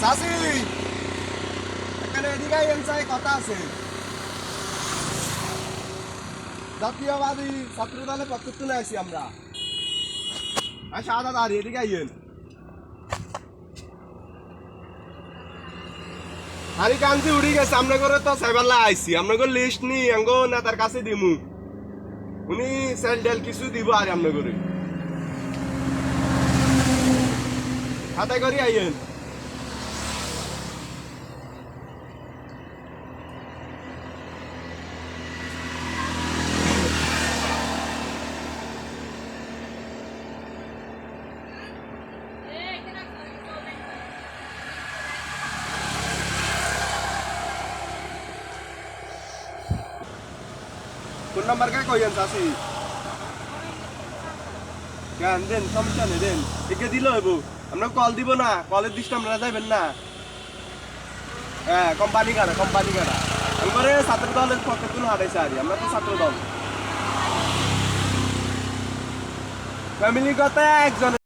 চাচি এখানে এদিকে চাই কথা আছে। জাতীয়বাদী ছাত্র দলের পক্ষ তুলে আসি আমরা। আচ্ছা দাদা এদিকে আইয়েন। আরে কান্তি উড়ি গেছে আমরা করে তো সাইবাল্লা আইছি আমরা করে লিস্ট নি আঙ্গো নেতার কাছে দিমু উনি স্যান্ডেল কিছু দিব আর আমরা করে হাতাই করি আইয়েন। কোন নাম্বার কা কইেন চাচি কেন দেন সমস্যা নেই দেন একে দিল হইব আমরা কল দিব না কলের দিস আমরা যাইবেন না। হ্যাঁ কোম্পানি কাটা আমরা ছাত্র দলের পক্ষে তুলে হারাইছে আর আমরা তো ছাত্র দল ফ্যামিলি কথা একজন